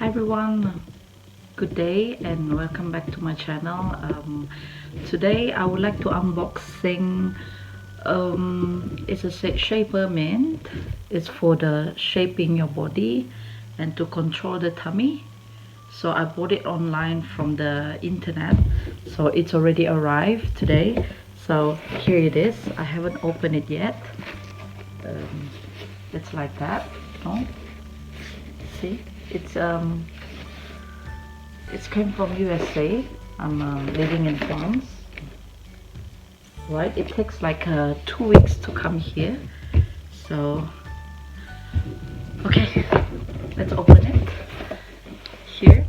Hi everyone, good day and welcome back to my channel. Today I would like to unboxing it's a Shapermint. It's for the shaping your body and to control the tummy. So I bought it online from the internet, so it's already arrived today. So here it is. I haven't opened it yet. It's like that. Oh, see, it's came from USA. I'm living in France. Right, it takes like 2 weeks to come here. So, okay, let's open it. Here.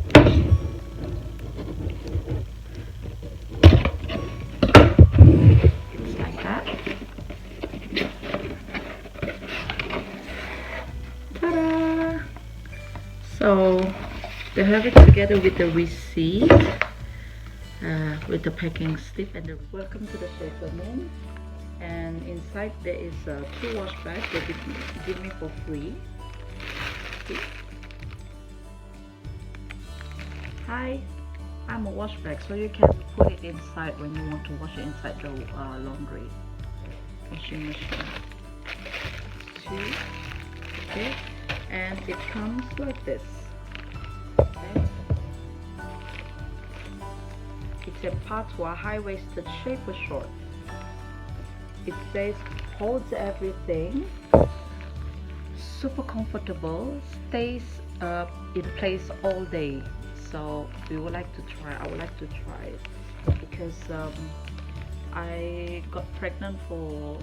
It's like that. Ta-da! So, they have it together with the receipt. With the packing slip and the welcome to the Shapermint. And inside there is 2 wash bags they give me for free. See? Hi, I'm a wash bag, so you can put it inside when you want to wash it inside the laundry washing machine. See? Okay, and it comes like this. Okay. It's Empetua high-waisted shaper short. It says holds everything, super comfortable, stays in place all day. So we would like to try. I would like to try it because I got pregnant for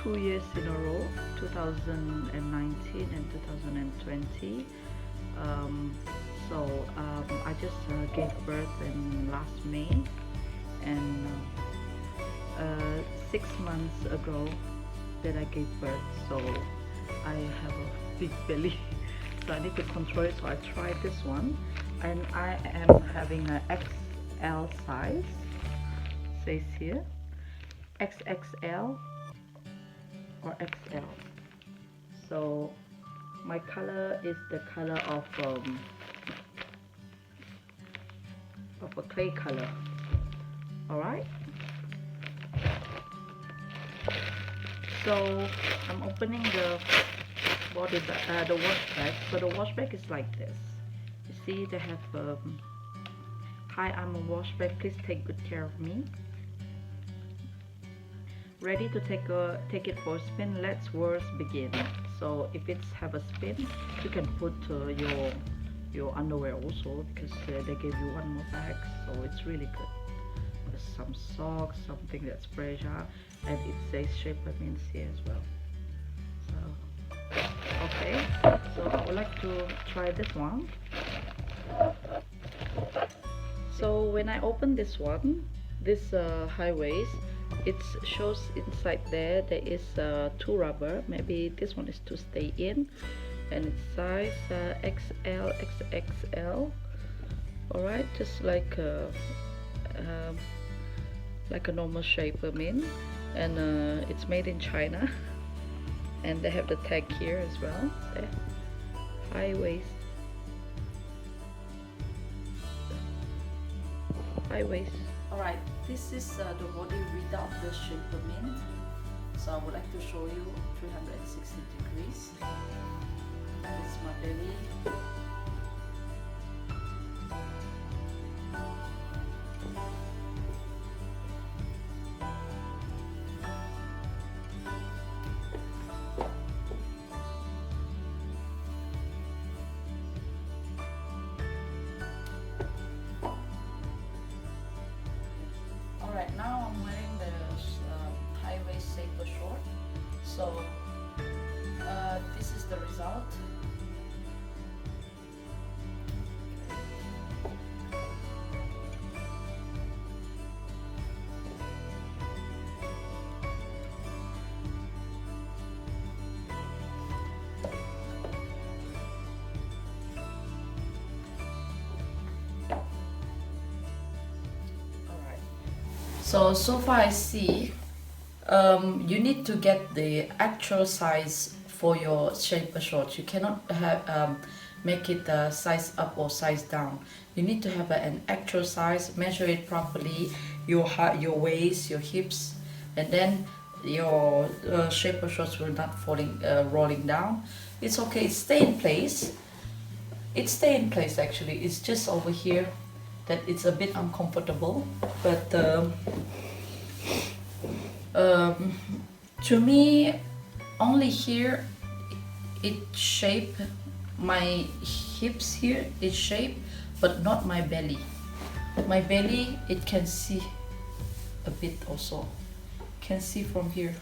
2 years in a row, 2019 and 2020. I just gave birth in last May, and 6 months ago that I gave birth, so I have a big belly, so I need to control it. So I tried this one, and I am having an XL size. Says here XXL or XL. So my color is the color of a clay color. All right. So I'm opening the wash bag. So the wash bag is like this. You see, they have hi, I'm a wash bag. Please take good care of me. Ready to take it for a spin. Let's words begin. So if it's have a spin, you can put your underwear also, because they gave you one more bag, so it's really good. There's some socks, something that's pressure, and it says Shapermint here as well. So okay, so I would like to try this one. So when I open this one, this high waist, it shows inside there is 2 rubber. Maybe this one is to stay in, and it's size XL, XXL. All right, just like a normal Shapermint, and it's made in China, and they have the tag here as well. There, high waist, high waist. All right, this is the body without the Shapermint. So I would like to show you 360 degrees. This is my belly. Alright, now I'm wearing the high waist shaper short. So this is the result. So far I see you need to get the actual size for your shaper shorts. You cannot have make it size up or size down. You need to have an actual size, measure it properly, your height, your waist, your hips, and then your shaper shorts will not rolling down. It's okay, it stay in place. It stay in place actually. It's just over here that it's a bit uncomfortable, but to me, only here it shape, my hips here is shape, but not my belly. My belly, it can see a bit also. Can see from here.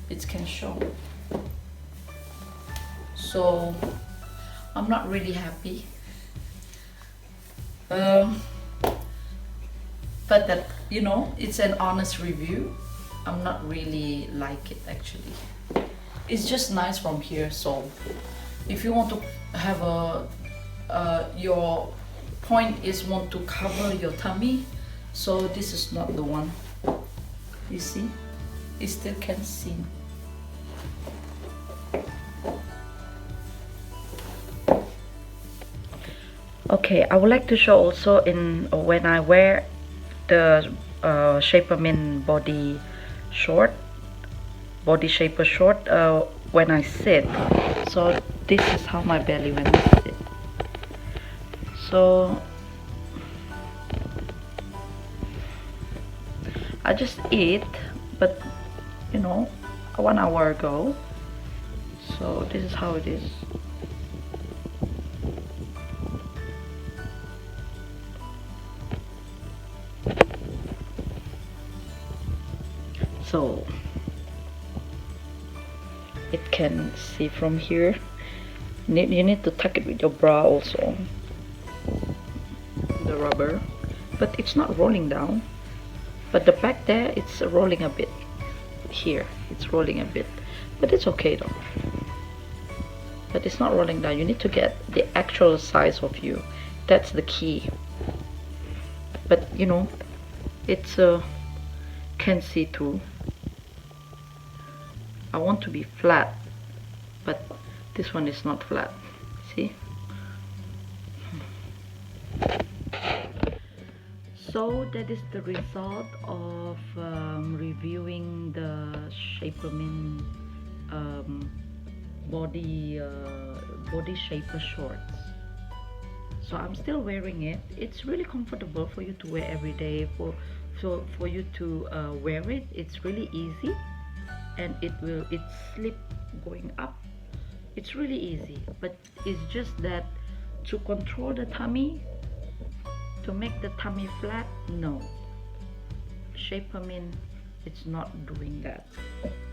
It can show. So I'm not really happy. But that, you know, it's an honest review. I'm not really like it actually. It's just nice from here. So if you want to have your point is want to cover your tummy, so this is not the one. You see, it still can see. Okay, I would like to show also in when I wear the Shapermint body shaper short, when I sit. So this is how my belly when I sit. So I just eat, but you know, 1 hour ago. So this is how it is. So it can see from here. You need to tuck it with your bra also, the rubber, but it's not rolling down. But the back there, it's rolling a bit. Here, it's rolling a bit, but it's okay though. But it's not rolling down. You need to get the actual size of you. That's the key. But you know, it's can see through. I want to be flat, but this one is not flat. See? So that is the result of reviewing the Shapermint body shaper shorts. So I'm still wearing it. It's really comfortable for you to wear every day. For you to wear it, it's really easy, and it slip going up. It's really easy, but it's just that to control the tummy, to make the tummy flat, no. Shapermint, it's not doing that.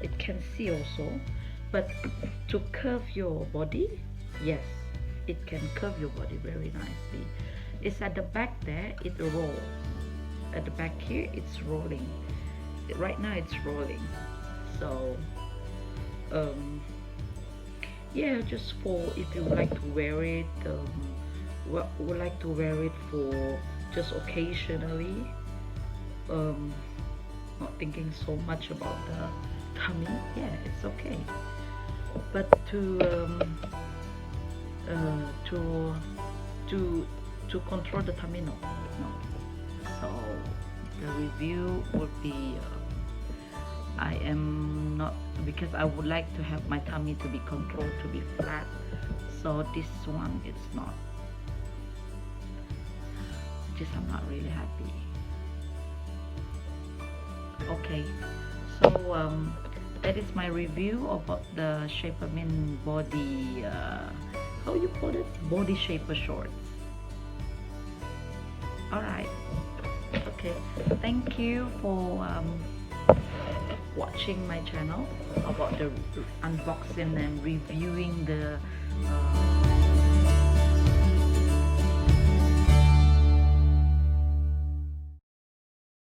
It can see also, but to curve your body, yes, it can curve your body very nicely. It's at the back there, it rolls. At the back here, it's rolling. Right now, it's rolling. So, yeah, just for if you would like to wear it, would like to wear it for just occasionally, not thinking so much about the tummy, yeah, it's okay. But to control the tummy, no. So the review would be I am not, because I would like to have my tummy to be controlled, to be flat. So this one, it's not. Just I'm not really happy. Okay, so that is my review about the Shapermint body, how you call it? Body shaper shorts. Alright, okay, thank you for watching my channel about the unboxing and reviewing the